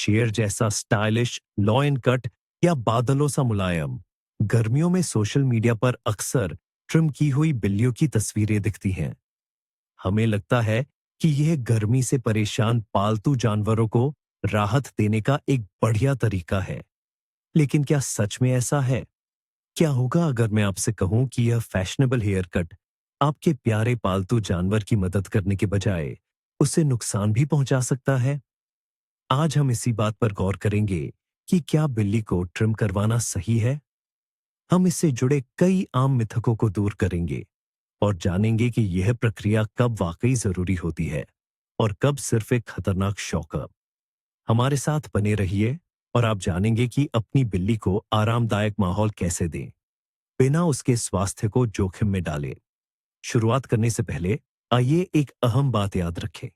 शेर जैसा stylish lion cut या बादलों सा मुलायम। गर्मियों में सोशल मीडिया पर अक्सर ट्रिम की हुई बिल्लियों की तस्वीरें दिखती हैं। हमें लगता है कि यह गर्मी से परेशान पालतू जानवरों को राहत देने का एक बढ़िया तरीका है। लेकिन क्या सच में ऐसा है? क्या होगा अगर मैं आपसे कहूं कि यह फैशनेबल हेयर कट आपके प्यारे पालतू जानवर की मदद करने के बजाय उसे नुकसान भी पहुंचा सकता है? आज हम इसी बात पर गौर करेंगे कि क्या बिल्ली को ट्रिम करवाना सही है। हम इससे जुड़े कई आम मिथकों को दूर करेंगे और जानेंगे कि यह प्रक्रिया कब वाकई जरूरी होती है और कब सिर्फ एक खतरनाक शौक। हमारे साथ बने रहिए और आप जानेंगे कि अपनी बिल्ली को आरामदायक माहौल कैसे दें बिना उसके स्वास्थ्य को जोखिम में डालें। शुरुआत करने से पहले आइए एक अहम बात याद रखें।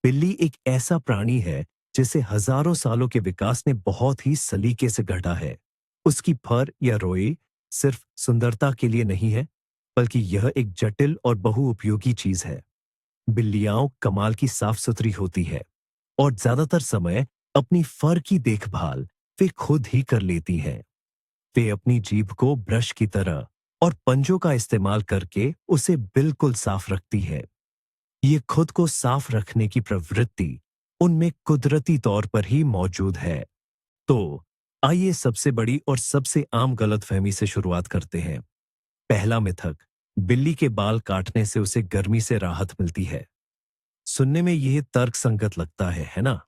बिल्ली एक ऐसा प्राणी है जिसे हजारों सालों के विकास ने बहुत ही सलीके से गढ़ा है। उसकी फर या रोई सिर्फ सुंदरता के लिए नहीं है, बल्कि यह एक जटिल और बहुउपयोगी चीज है। बिल्लियाँ कमाल की साफ सुथरी होती है और ज्यादातर समय अपनी फर की देखभाल वे खुद ही कर लेती हैं। वे अपनी जीभ को ब्रश की तरह और पंजों का इस्तेमाल करके उसे बिल्कुल साफ रखती है। ये खुद को साफ रखने की प्रवृत्ति उनमें कुदरती तौर पर ही मौजूद है। तो आइए सबसे बड़ी और सबसे आम गलतफहमी से शुरुआत करते हैं। पहला मिथक, बिल्ली के बाल काटने से उसे गर्मी से राहत मिलती है। सुनने में यह तर्कसंगत लगता है ना?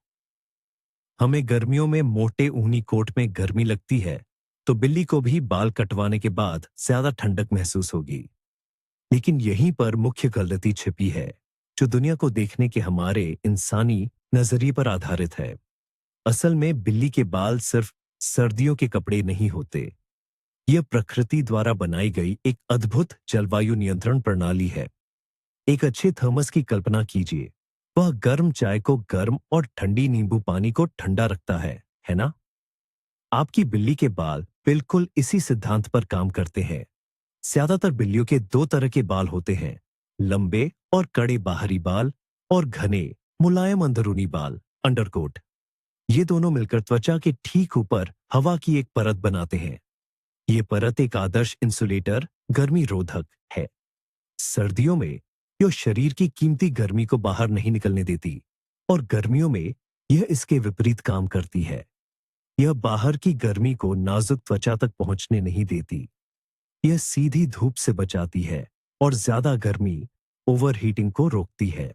हमें गर्मियों में मोटे ऊनी कोट में गर्मी लगती है, तो बिल्ली को भी बाल कटवाने के बाद ज्यादा ठंडक महसूस होगी। लेकिन यहीं पर मुख्य गलती छिपी है, जो दुनिया को देखने के हमारे इंसानी नजरिए पर आधारित है। असल में बिल्ली के बाल सिर्फ सर्दियों के कपड़े नहीं होते। यह प्रकृति द्वारा बनाई गई एक अद्भुत जलवायु नियंत्रण प्रणाली है। एक अच्छे थर्मस की कल्पना कीजिए। वह गर्म चाय को गर्म और ठंडी नींबू पानी को ठंडा रखता है ना? आपकी बिल्ली के बाल बिल्कुल इसी सिद्धांत पर काम करते हैं। ज्यादातर बिल्लियों के दो तरह के बाल होते हैं, लंबे और कड़े बाहरी बाल और घने मुलायम अंदरूनी बाल, अंडरकोट। ये दोनों मिलकर त्वचा के ठीक ऊपर हवा की एक परत बनाते हैं। ये परत एक आदर्श इंसुलेटर, गर्मी रोधक है। सर्दियों में यह शरीर की कीमती गर्मी को बाहर नहीं निकलने देती और गर्मियों में यह इसके विपरीत काम करती है। यह बाहर की गर्मी को नाजुक त्वचा तक पहुंचने नहीं देती। यह सीधी धूप से बचाती है और ज्यादा गर्मी, ओवरहीटिंग को रोकती है।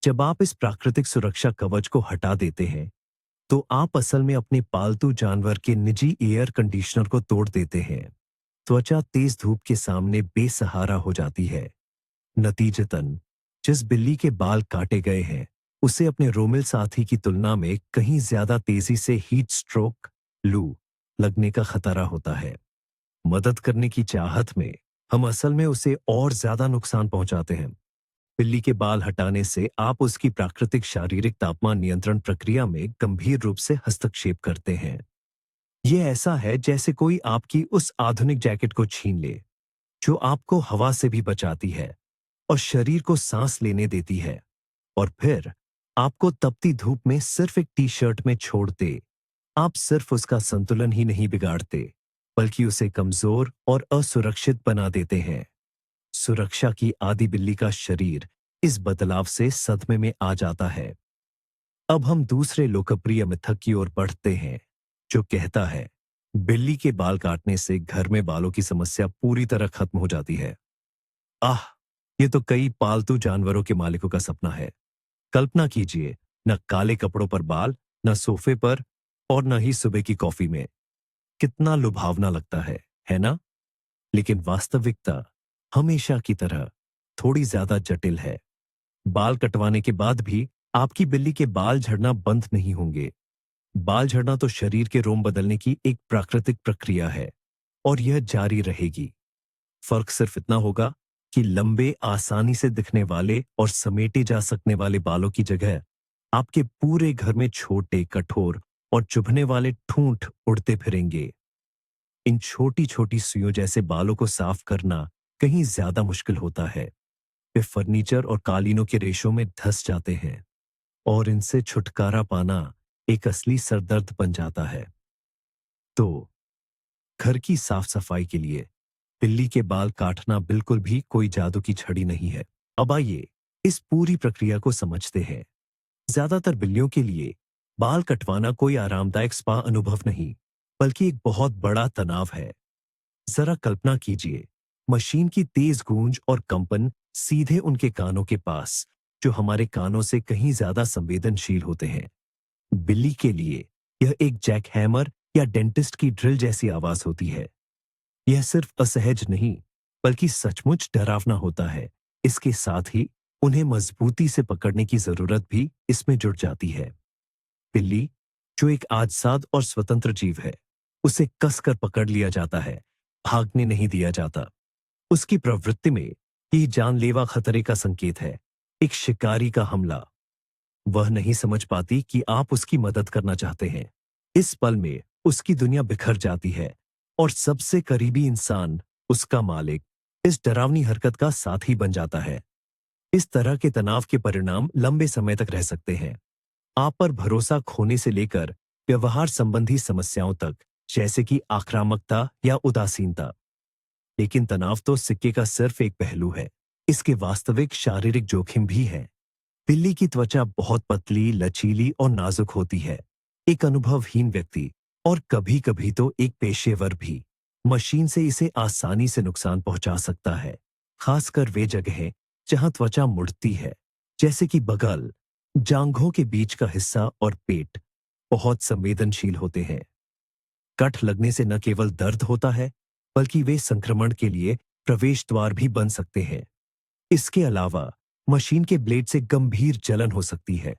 जब आप इस प्राकृतिक सुरक्षा कवच को हटा देते हैं, तो आप असल में अपने पालतू जानवर के निजी एयर कंडीशनर को तोड़ देते हैं। त्वचा तेज धूप के सामने बेसहारा हो जाती है। नतीजतन जिस बिल्ली के बाल काटे गए हैं, उसे अपने रोमिल साथी की तुलना में कहीं ज्यादा तेजी से हीट स्ट्रोक, लू लगने का खतरा होता है। मदद करने की चाहत में हम असल में उसे और ज्यादा नुकसान पहुंचाते हैं। बिल्ली के बाल हटाने से आप उसकी प्राकृतिक शारीरिक तापमान नियंत्रण प्रक्रिया में गंभीर रूप से हस्तक्षेप करते हैं। यह ऐसा है जैसे कोई आपकी उस आधुनिक जैकेट को छीन ले, जो आपको हवा से भी बचाती है और शरीर को सांस लेने देती है, और फिर आपको तपती धूप में सिर्फ एक टी शर्ट में छोड़ते। आप सिर्फ उसका संतुलन ही नहीं बिगाड़ते, बल्कि उसे कमजोर और असुरक्षित बना देते हैं। सुरक्षा की आदि बिल्ली का शरीर इस बदलाव से सदमे में आ जाता है। अब हम दूसरे लोकप्रिय मिथक की ओर बढ़ते हैं, जो कहता है बिल्ली के बाल काटने से घर में बालों की समस्या पूरी तरह खत्म हो जाती है। आह, ये तो कई पालतू जानवरों के मालिकों का सपना है। कल्पना कीजिए, न काले कपड़ों पर बाल, न सोफे पर, और न ही सुबह की कॉफी में। कितना लुभावना लगता है ना? लेकिन वास्तविकता हमेशा की तरह थोड़ी ज्यादा जटिल है। बाल कटवाने के बाद भी आपकी बिल्ली के बाल झड़ना बंद नहीं होंगे। बाल झड़ना तो शरीर के रोम बदलने की एक प्राकृतिक प्रक्रिया है और यह जारी रहेगी। फर्क सिर्फ इतना होगा कि लंबे, आसानी से दिखने वाले और समेटे जा सकने वाले बालों की जगह आपके पूरे घर में छोटे, कठोर और चुभने वाले ठूंठ उड़ते फिरेंगे। इन छोटी छोटी सुइयों जैसे बालों को साफ करना कहीं ज्यादा मुश्किल होता है। वे फर्नीचर और कालीनों के रेशों में धंस जाते हैं और इनसे छुटकारा पाना एक असली सरदर्द बन जाता है। तो घर की साफ सफाई के लिए बिल्ली के बाल काटना बिल्कुल भी कोई जादू की छड़ी नहीं है। अब आइए इस पूरी प्रक्रिया को समझते हैं। ज्यादातर बिल्लियों के लिए बाल कटवाना कोई आरामदायक स्पा अनुभव नहीं, बल्कि एक बहुत बड़ा तनाव है। जरा कल्पना कीजिए, मशीन की तेज गूंज और कंपन सीधे उनके कानों के पास, जो हमारे कानों से कहीं ज्यादा संवेदनशील होते हैं। बिल्ली के लिए यह एक जैकहैमर या डेंटिस्ट की ड्रिल जैसी आवाज होती है। यह सिर्फ असहज नहीं, बल्कि सचमुच डरावना होता है। इसके साथ ही उन्हें मजबूती से पकड़ने की जरूरत भी इसमें जुड़ जाती है। बिल्ली, जो एक आजाद और स्वतंत्र जीव है, उसे कसकर पकड़ लिया जाता है, भागने नहीं दिया जाता। उसकी प्रवृत्ति में ये जानलेवा खतरे का संकेत है, एक शिकारी का हमला। वह नहीं समझ पाती कि आप उसकी मदद करना चाहते हैं। इस पल में उसकी दुनिया बिखर जाती है और सबसे करीबी इंसान, उसका मालिक, इस डरावनी हरकत का साथी बन जाता है। इस तरह के तनाव के परिणाम लंबे समय तक रह सकते हैं। आप पर भरोसा खोने से लेकर व्यवहार संबंधी समस्याओं तक, जैसे कि आक्रामकता या उदासीनता। लेकिन तनाव तो सिक्के का सिर्फ एक पहलू है। इसके वास्तविक शारीरिक जोखिम भी हैं। बिल्ली की त्वचा बहुत पतली, लचीली और नाजुक होती है। एक अनुभवहीन व्यक्ति, और कभी-कभी तो एक पेशेवर भी, मशीन से इसे आसानी से नुकसान पहुंचा सकता है। खासकर वे जगहें जहां त्वचा मुड़ती है, जैसे कि बगल, जांघों के बीच का हिस्सा और पेट, बहुत संवेदनशील होते हैं। कट लगने से न केवल दर्द होता है, बल्कि वे संक्रमण के लिए प्रवेश द्वार भी बन सकते हैं। इसके अलावा मशीन के ब्लेड से गंभीर जलन हो सकती है,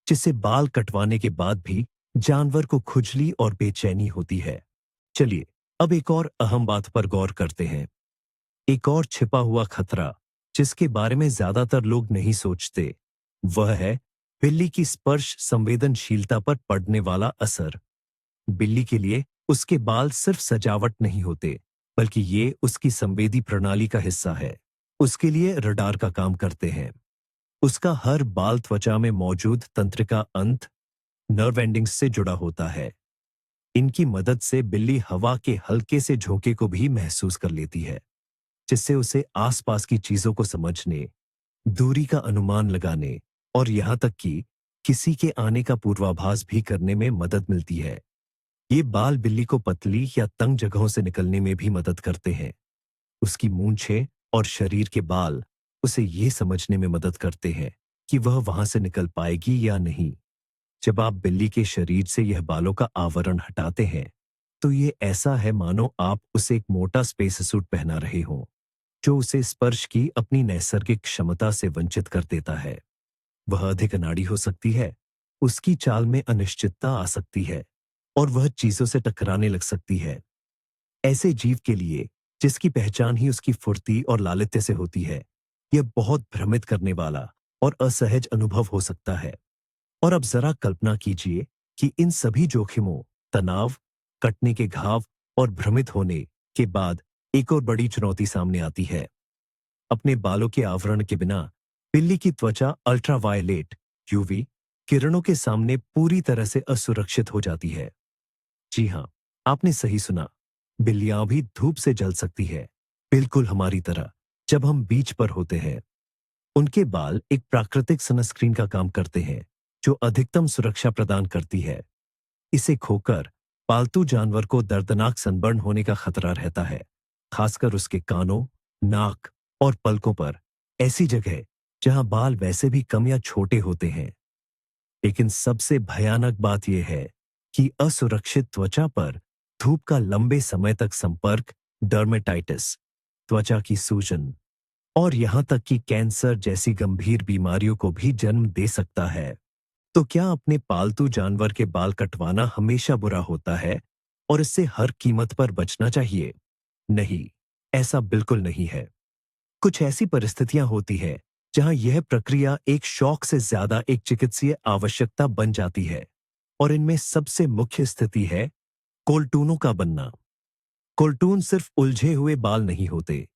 जिससे बाल कटवाने के बाद भी जानवर को खुजली और बेचैनी होती है। चलिए अब एक और अहम बात पर गौर करते हैं। एक और छिपा हुआ खतरा, जिसके बारे में ज्यादातर लोग नहीं सोचते, वह है बिल्ली की स्पर्श संवेदनशीलता पर पड़ने वाला असर। बिल्ली के लिए उसके बाल सिर्फ सजावट नहीं होते, बल्कि ये उसकी संवेदी प्रणाली का हिस्सा है। उसके लिए रडार का काम करते हैं। उसका हर बाल त्वचा में मौजूद तंत्रिका अंत, नर्व एंडिंग्स से जुड़ा होता है। इनकी मदद से बिल्ली हवा के हल्के से झोंके को भी महसूस कर लेती है, जिससे उसे आसपास की चीजों को समझने, दूरी का अनुमान लगाने और यहां तक कि किसी के आने का पूर्वाभास भी करने में मदद मिलती है। ये बाल बिल्ली को पतली या तंग जगहों से निकलने में भी मदद करते हैं। उसकी मूंछें और शरीर के बाल उसे ये समझने में मदद करते हैं कि वह वहां से निकल पाएगी या नहीं। जब आप बिल्ली के शरीर से यह बालों का आवरण हटाते हैं, तो ये ऐसा है मानो आप उसे एक मोटा स्पेस सूट पहना रहे हों, जो उसे स्पर्श की अपनी नैसर्गिक क्षमता से वंचित कर देता है। वह अधिक अनाड़ी हो सकती है, उसकी चाल में अनिश्चितता आ सकती है, और वह चीजों से टकराने लग सकती है। ऐसे जीव के लिए, जिसकी पहचान ही उसकी फुर्ती और लालित्य से होती है, यह बहुत भ्रमित करने वाला और असहज अनुभव हो सकता है। और अब जरा कल्पना कीजिए कि इन सभी जोखिमों, तनाव, कटने के घाव और भ्रमित होने के बाद एक और बड़ी चुनौती सामने आती है। अपने बालों के आवरण के बिना बिल्ली की त्वचा अल्ट्रावायलेट यूवी किरणों के सामने पूरी तरह से असुरक्षित हो जाती है। जी हाँ, आपने सही सुना। बिल्लियां भी धूप से जल सकती है, बिल्कुल हमारी तरह, जब हम बीच पर होते हैं। उनके बाल एक प्राकृतिक सनस्क्रीन का काम करते हैं, जो अधिकतम सुरक्षा प्रदान करती है। इसे खोकर पालतू जानवर को दर्दनाक सनबर्न होने का खतरा रहता है, खासकर उसके कानों, नाक और पलकों पर, ऐसी जगह जहां बाल वैसे भी कम या छोटे होते हैं। लेकिन सबसे भयानक बात यह है कि असुरक्षित त्वचा पर धूप का लंबे समय तक संपर्क डर्मेटाइटिस, त्वचा की सूजन और यहां तक कि कैंसर जैसी गंभीर बीमारियों को भी जन्म दे सकता है। तो क्या अपने पालतू जानवर के बाल कटवाना हमेशा बुरा होता है और इससे हर कीमत पर बचना चाहिए? नहीं, ऐसा बिल्कुल नहीं है। कुछ ऐसी परिस्थितियां होती है जहां यह प्रक्रिया एक शौक से ज्यादा एक चिकित्सीय आवश्यकता बन जाती है, और इनमें सबसे मुख्य स्थिति है कोल्टूनों का बनना। कोल्टून सिर्फ उलझे हुए बाल नहीं होते।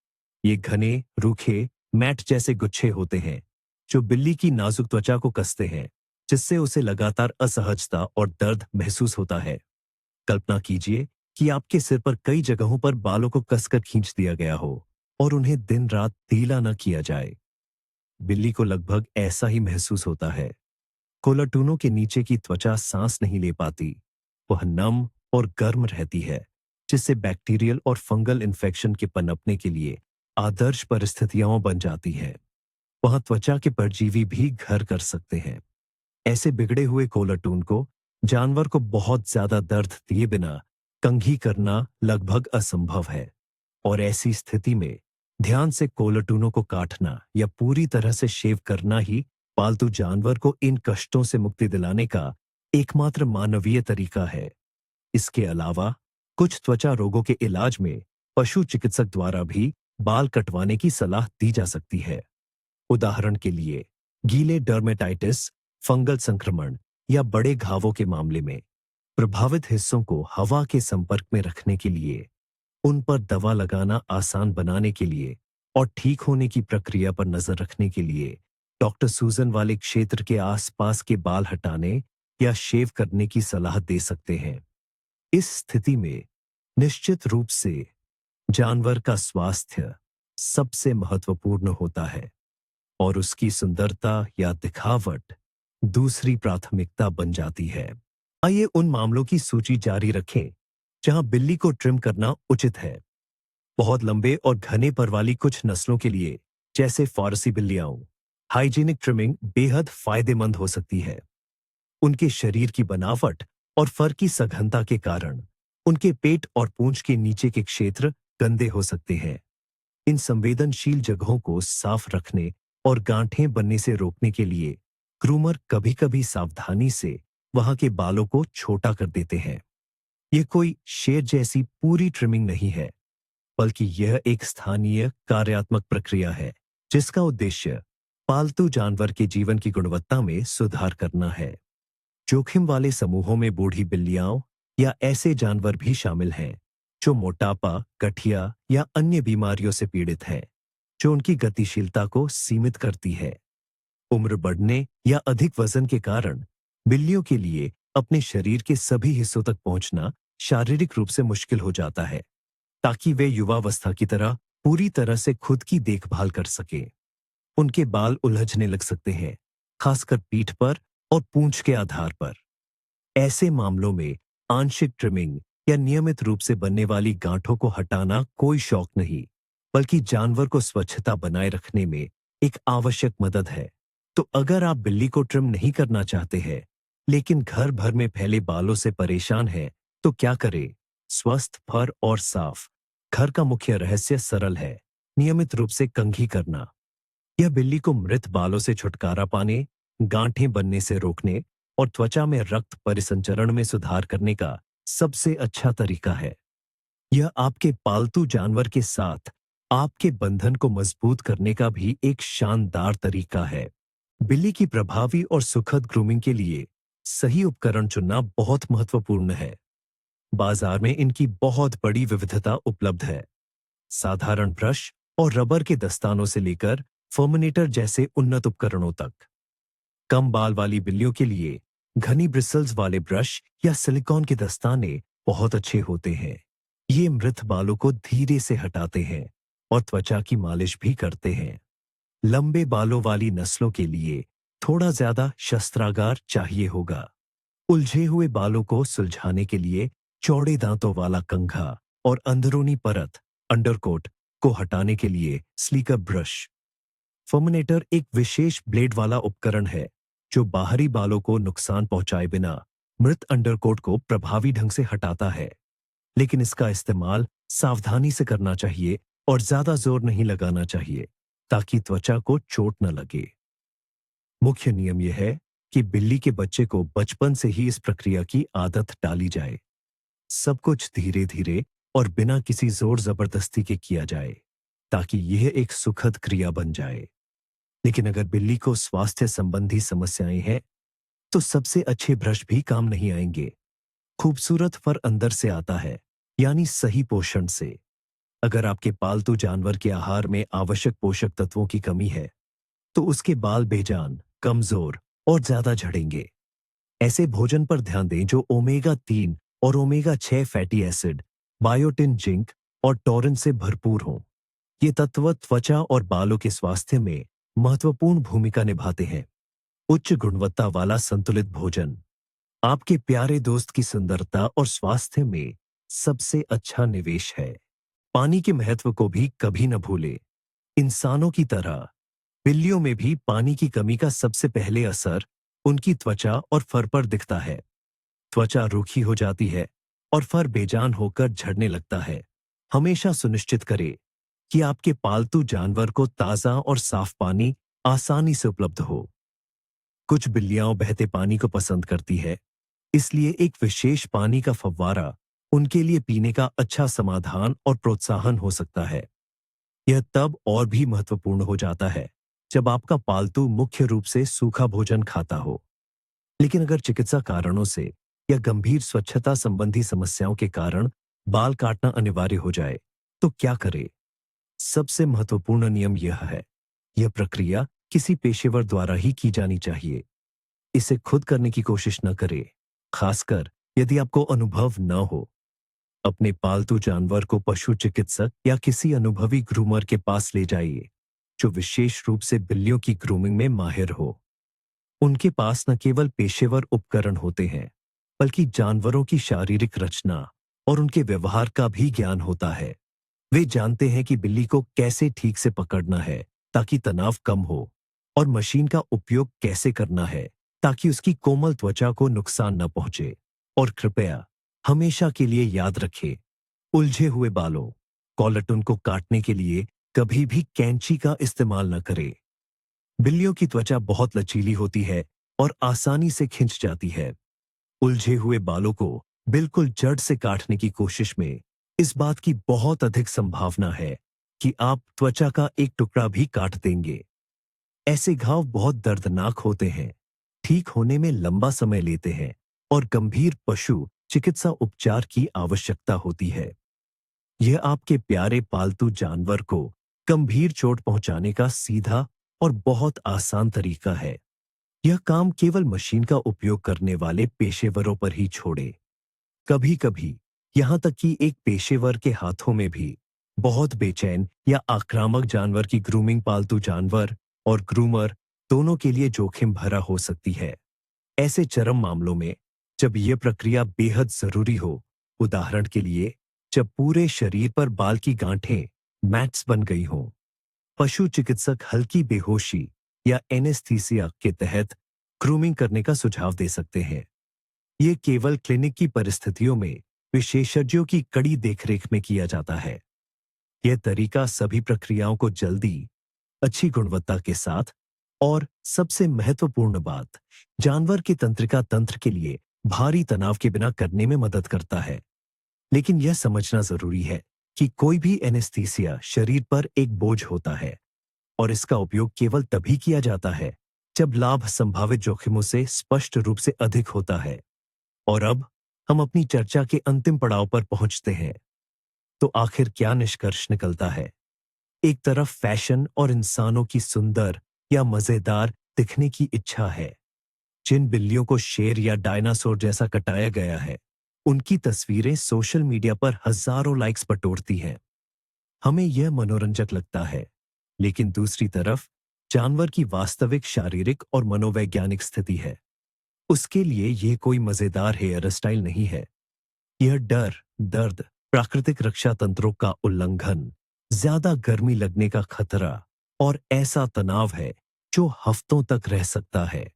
ये घने, रूखे, मैट जैसे गुच्छे होते हैं, जो बिल्ली की नाजुक त्वचा को कसते हैं जिससे उसे लगातार असहजता और दर्द महसूस होता है। कल्पना कीजिए कि आपके सिर पर कई जगहों पर बालों को कसकर खींच दिया गया हो और उन्हें दिन रात ढीला न किया जाए। बिल्ली को लगभग ऐसा ही महसूस होता है। कोलाटूनों के नीचे की त्वचा सांस नहीं ले पाती। वह नम और गर्म रहती है, जिससे बैक्टीरियल और फंगल इन्फेक्शन के पनपने के लिए आदर्श परिस्थितियां बन जाती हैं। वहां त्वचा के परजीवी भी घर कर सकते हैं। ऐसे बिगड़े हुए कोलाटून को जानवर को बहुत ज्यादा दर्द दिए बिना कंघी करना लगभग असंभव है, और ऐसी स्थिति में ध्यान से कोलाटूनों को काटना या पूरी तरह से शेव करना ही पालतू जानवर को इन कष्टों से मुक्ति दिलाने का एकमात्र मानवीय तरीका है। इसके अलावा कुछ त्वचा रोगों के इलाज में पशु चिकित्सक द्वारा भी बाल कटवाने की सलाह दी जा सकती है। उदाहरण के लिए गीले डर्मेटाइटिस, फंगल संक्रमण या बड़े घावों के मामले में प्रभावित हिस्सों को हवा के संपर्क में रखने के लिए, उन पर दवा लगाना आसान बनाने के लिए और ठीक होने की प्रक्रिया पर नजर रखने के लिए डॉक्टर सूजन वाले क्षेत्र के आसपास के बाल हटाने या शेव करने की सलाह दे सकते हैं। इस स्थिति में निश्चित रूप से जानवर का स्वास्थ्य सबसे महत्वपूर्ण होता है और उसकी सुंदरता या दिखावट दूसरी प्राथमिकता बन जाती है। आइए उन मामलों की सूची जारी रखें जहां बिल्ली को ट्रिम करना उचित है। बहुत लंबे और घने पर वाली कुछ नस्लों के लिए, जैसे फारसी बिल्लियां, हाइजीनिक ट्रिमिंग बेहद फायदेमंद हो सकती है। उनके शरीर की बनावट और फर की सघनता के कारण उनके पेट और पूंछ के नीचे के क्षेत्र गंदे हो सकते हैं। इन संवेदनशील जगहों को साफ रखने और गांठें बनने से रोकने के लिए ग्रूमर कभी-कभी सावधानी से वहां के बालों को छोटा कर देते हैं। यह कोई शेर जैसी पूरी ट्रिमिंग नहीं है, बल्कि यह एक स्थानीय कार्यात्मक प्रक्रिया है जिसका उद्देश्य पालतू जानवर के जीवन की गुणवत्ता में सुधार करना है। जोखिम वाले समूहों में बूढ़ी बिल्लियां या ऐसे जानवर भी शामिल हैं जो मोटापा, गठिया या अन्य बीमारियों से पीड़ित हैं, जो उनकी गतिशीलता को सीमित करती है। उम्र बढ़ने या अधिक वजन के कारण बिल्लियों के लिए अपने शरीर के सभी हिस्सों तक पहुंचना शारीरिक रूप से मुश्किल हो जाता है, ताकि वे युवावस्था की तरह पूरी तरह से खुद की देखभाल कर सकें। उनके बाल उलझने लग सकते हैं, खासकर पीठ पर और पूंछ के आधार पर। ऐसे मामलों में आंशिक ट्रिमिंग या नियमित रूप से बनने वाली गांठों को हटाना कोई शौक नहीं, बल्कि जानवर को स्वच्छता बनाए रखने में एक आवश्यक मदद है। तो अगर आप बिल्ली को ट्रिम नहीं करना चाहते हैं, लेकिन घर भर में फैले बालों से परेशान हैं, तो क्या करें? स्वस्थ फर और साफ घर का मुख्य रहस्य सरल है, नियमित रूप से कंघी करना। यह बिल्ली को मृत बालों से छुटकारा पाने, गांठें बनने से रोकने और त्वचा में रक्त परिसंचरण में सुधार करने का सबसे अच्छा तरीका है। यह आपके पालतू जानवर के साथ आपके बंधन को मजबूत करने का भी एक शानदार तरीका है। बिल्ली की प्रभावी और सुखद ग्रूमिंग के लिए सही उपकरण चुनना बहुत महत्वपूर्ण है। बाजार में इनकी बहुत बड़ी विविधता उपलब्ध है। साधारण ब्रश और रबर के दस्तानों से लेकर फर्मिनेटर जैसे उन्नत उपकरणों तक। कम बाल वाली बिल्लियों के लिए घनी ब्रिसल्स वाले ब्रश या सिलिकॉन के दस्ताने बहुत अच्छे होते हैं। ये मृत बालों को धीरे से हटाते हैं और त्वचा की मालिश भी करते हैं। लंबे बालों वाली नस्लों के लिए थोड़ा ज्यादा शस्त्रागार चाहिए होगा। उलझे हुए बालों को सुलझाने के लिए चौड़े दांतों वाला कंघा और अंदरूनी परत अंडरकोट को हटाने के लिए स्लीकर ब्रश। फर्मिनेटर एक विशेष ब्लेड वाला उपकरण है जो बाहरी बालों को नुकसान पहुंचाए बिना मृत अंडरकोट को प्रभावी ढंग से हटाता है, लेकिन इसका इस्तेमाल सावधानी से करना चाहिए और ज्यादा जोर नहीं लगाना चाहिए ताकि त्वचा को चोट न लगे। मुख्य नियम यह है कि बिल्ली के बच्चे को बचपन से ही इस प्रक्रिया की आदत डाली जाए। सब कुछ धीरे धीरे और बिना किसी जोर जबरदस्ती के किया जाए ताकि यह एक सुखद क्रिया बन जाए। लेकिन अगर बिल्ली को स्वास्थ्य संबंधी समस्याएं हैं, तो सबसे अच्छे ब्रश भी काम नहीं आएंगे। खूबसूरत फर अंदर से आता है, यानी सही पोषण से। अगर आपके पालतू जानवर के आहार में आवश्यक पोषक तत्वों की कमी है, तो उसके बाल बेजान, कमजोर और ज्यादा झड़ेंगे। ऐसे भोजन पर ध्यान दें जो ओमेगा 3 और omega 6 fatty acid, biotin, zinc और टॉरिन से भरपूर हों। ये तत्व त्वचा और बालों के स्वास्थ्य में महत्वपूर्ण भूमिका निभाते हैं। उच्च गुणवत्ता वाला संतुलित भोजन आपके प्यारे दोस्त की सुंदरता और स्वास्थ्य में सबसे अच्छा निवेश है। पानी के महत्व को भी कभी न भूलें। इंसानों की तरह बिल्लियों में भी पानी की कमी का सबसे पहले असर उनकी त्वचा और फर पर दिखता है। त्वचा रूखी हो जाती है और फर बेजान होकर झड़ने लगता है। हमेशा सुनिश्चित करें कि आपके पालतू जानवर को ताज़ा और साफ पानी आसानी से उपलब्ध हो। कुछ बिल्लियां बहते पानी को पसंद करती है, इसलिए एक विशेष पानी का फव्वारा उनके लिए पीने का अच्छा समाधान और प्रोत्साहन हो सकता है। यह तब और भी महत्वपूर्ण हो जाता है जब आपका पालतू मुख्य रूप से सूखा भोजन खाता हो। लेकिन अगर चिकित्सा कारणों से या गंभीर स्वच्छता संबंधी समस्याओं के कारण बाल काटना अनिवार्य हो जाए, तो क्या करें? सबसे महत्वपूर्ण नियम यह है, यह प्रक्रिया किसी पेशेवर द्वारा ही की जानी चाहिए। इसे खुद करने की कोशिश न करें, खासकर यदि आपको अनुभव न हो। अपने पालतू जानवर को पशु चिकित्सक या किसी अनुभवी ग्रूमर के पास ले जाइए, जो विशेष रूप से बिल्लियों की ग्रूमिंग में माहिर हो। उनके पास न केवल पेशेवर उपकरण होते हैं, बल्कि जानवरों की शारीरिक रचना और उनके व्यवहार का भी ज्ञान होता है। वे जानते हैं कि बिल्ली को कैसे ठीक से पकड़ना है ताकि तनाव कम हो, और मशीन का उपयोग कैसे करना है ताकि उसकी कोमल त्वचा को नुकसान न पहुंचे। और कृपया हमेशा के लिए याद रखें, उलझे हुए बालों, कॉलटन को काटने के लिए कभी भी कैंची का इस्तेमाल न करें। बिल्लियों की त्वचा बहुत लचीली होती है और आसानी से खिंच जाती है। उलझे हुए बालों को बिल्कुल जड़ से काटने की कोशिश में इस बात की बहुत अधिक संभावना है कि आप त्वचा का एक टुकड़ा भी काट देंगे। ऐसे घाव बहुत दर्दनाक होते हैं, ठीक होने में लंबा समय लेते हैं और गंभीर पशु चिकित्सा उपचार की आवश्यकता होती है। यह आपके प्यारे पालतू जानवर को गंभीर चोट पहुंचाने का सीधा और बहुत आसान तरीका है। यह काम केवल मशीन का उपयोग करने वाले पेशेवरों पर ही छोड़े। कभी कभी यहां तक कि एक पेशेवर के हाथों में भी बहुत बेचैन या आक्रामक जानवर की ग्रूमिंग पालतू जानवर और ग्रूमर दोनों के लिए जोखिम भरा हो सकती है। ऐसे चरम मामलों में जब यह प्रक्रिया बेहद जरूरी हो, उदाहरण के लिए जब पूरे शरीर पर बाल की गांठें मैट्स बन गई हों, पशु चिकित्सक हल्की बेहोशी या एनेस्थीसिया के तहत ग्रूमिंग करने का सुझाव दे सकते हैं। ये केवल क्लिनिक की परिस्थितियों में विशेषज्ञों की कड़ी देखरेख में किया जाता है। यह तरीका सभी प्रक्रियाओं को जल्दी, अच्छी गुणवत्ता के साथ और सबसे महत्वपूर्ण बात, जानवर के तंत्रिका तंत्र के लिए भारी तनाव के बिना करने में मदद करता है। लेकिन यह समझना जरूरी है कि कोई भी एनेस्थीसिया शरीर पर एक बोझ होता है और इसका उपयोग केवल तभी किया जाता है जब लाभ संभावित जोखिमों से स्पष्ट रूप से अधिक होता है। और अब हम अपनी चर्चा के अंतिम पड़ाव पर पहुंचते हैं। तो आखिर क्या निष्कर्ष निकलता है? एक तरफ फैशन और इंसानों की सुंदर या मजेदार दिखने की इच्छा है। जिन बिल्लियों को शेर या डायनासोर जैसा कटाया गया है, उनकी तस्वीरें सोशल मीडिया पर हजारों लाइक्स बटोरती हैं। हमें यह मनोरंजक लगता है, लेकिन दूसरी तरफ जानवर की वास्तविक शारीरिक और मनोवैज्ञानिक स्थिति है। उसके लिए यह कोई मजेदार हेयर स्टाइल नहीं है। यह डर, दर्द, प्राकृतिक रक्षा तंत्रों का उल्लंघन, ज्यादा गर्मी लगने का खतरा और ऐसा तनाव है जो हफ्तों तक रह सकता है।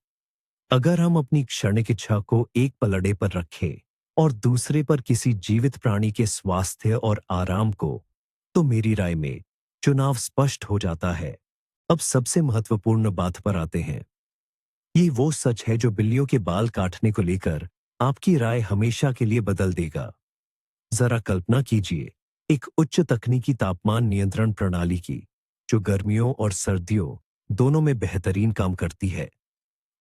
अगर हम अपनी क्षणिक इच्छा को एक पलड़े पर रखें और दूसरे पर किसी जीवित प्राणी के स्वास्थ्य और आराम को, तो मेरी राय में चुनाव स्पष्ट हो जाता है। अब सबसे महत्वपूर्ण बात पर आते हैं। ये वो सच है जो बिल्लियों के बाल काटने को लेकर आपकी राय हमेशा के लिए बदल देगा। जरा कल्पना कीजिए एक उच्च तकनीकी तापमान नियंत्रण प्रणाली की, जो गर्मियों और सर्दियों दोनों में बेहतरीन काम करती है,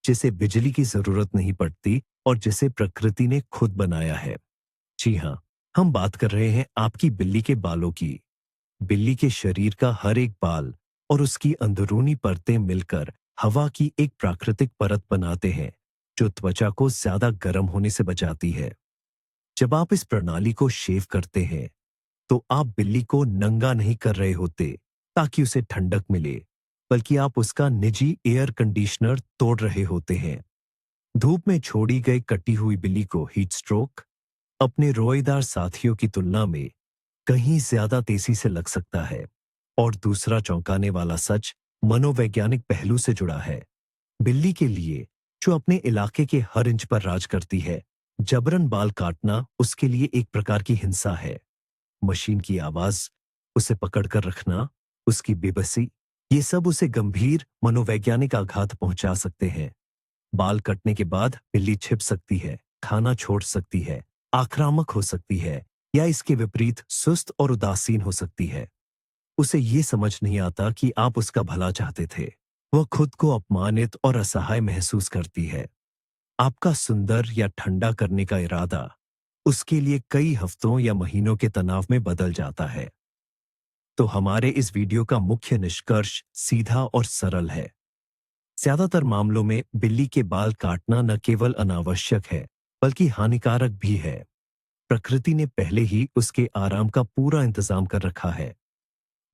जिसे बिजली की जरूरत नहीं पड़ती और जिसे प्रकृति ने खुद बनाया है। जी हाँ, हम बात कर रहे हैं आपकी बिल्ली के बालों की। बिल्ली के शरीर का हर एक बाल और उसकी अंदरूनी परतें मिलकर हवा की एक प्राकृतिक परत बनाते हैं जो त्वचा को ज्यादा गर्म होने से बचाती है। जब आप इस प्रणाली को शेव करते हैं तो आप बिल्ली को नंगा नहीं कर रहे होते ताकि उसे ठंडक मिले, बल्कि आप उसका निजी एयर कंडीशनर तोड़ रहे होते हैं। धूप में छोड़ी गई कटी हुई बिल्ली को हीट स्ट्रोक अपने रोएदार साथियों की तुलना में कहीं ज्यादा तेजी से लग सकता है। और दूसरा चौंकाने वाला सच मनोवैज्ञानिक पहलू से जुड़ा है। बिल्ली के लिए, जो अपने इलाके के हर इंच पर राज करती है, जबरन बाल काटना उसके लिए एक प्रकार की हिंसा है। मशीन की आवाज, उसे पकड़कर रखना, उसकी बेबसी, ये सब उसे गंभीर मनोवैज्ञानिक आघात पहुंचा सकते हैं। बाल कटने के बाद बिल्ली छिप सकती है, खाना छोड़ सकती है, आक्रामक हो सकती है, या इसके विपरीत सुस्त और उदासीन हो सकती है। उसे ये समझ नहीं आता कि आप उसका भला चाहते थे। वह खुद को अपमानित और असहाय महसूस करती है। आपका सुंदर या ठंडा करने का इरादा उसके लिए कई हफ्तों या महीनों के तनाव में बदल जाता है। तो हमारे इस वीडियो का मुख्य निष्कर्ष सीधा और सरल है। ज्यादातर मामलों में बिल्ली के बाल काटना न केवल अनावश्यक है, बल्कि हानिकारक भी है। प्रकृति ने पहले ही उसके आराम का पूरा इंतजाम कर रखा है।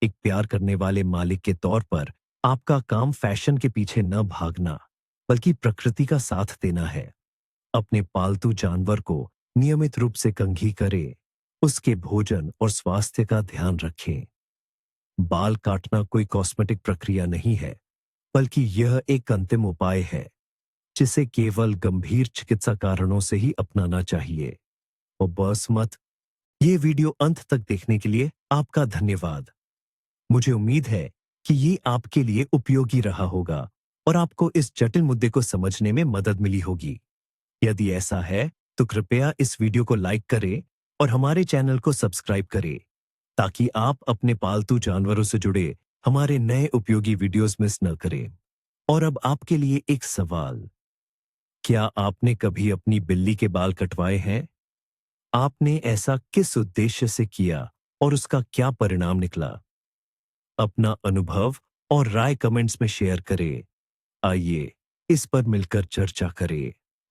एक प्यार करने वाले मालिक के तौर पर आपका काम फैशन के पीछे न भागना, बल्कि प्रकृति का साथ देना है। अपने पालतू जानवर को नियमित रूप से कंघी करें, उसके भोजन और स्वास्थ्य का ध्यान रखें। बाल काटना कोई कॉस्मेटिक प्रक्रिया नहीं है, बल्कि यह एक अंतिम उपाय है जिसे केवल गंभीर चिकित्सा कारणों से ही अपनाना चाहिए। और बस मत। ये वीडियो अंत तक देखने के लिए आपका धन्यवाद। मुझे उम्मीद है कि ये आपके लिए उपयोगी रहा होगा और आपको इस जटिल मुद्दे को समझने में मदद मिली होगी। यदि ऐसा है तो कृपया इस वीडियो को लाइक करें और हमारे चैनल को सब्सक्राइब करें ताकि आप अपने पालतू जानवरों से जुड़े हमारे नए उपयोगी वीडियोस मिस न करें। और अब आपके लिए एक सवाल, क्या आपने कभी अपनी बिल्ली के बाल कटवाए हैं? आपने ऐसा किस उद्देश्य से किया और उसका क्या परिणाम निकला? अपना अनुभव और राय कमेंट्स में शेयर करें। आइए इस पर मिलकर चर्चा करें।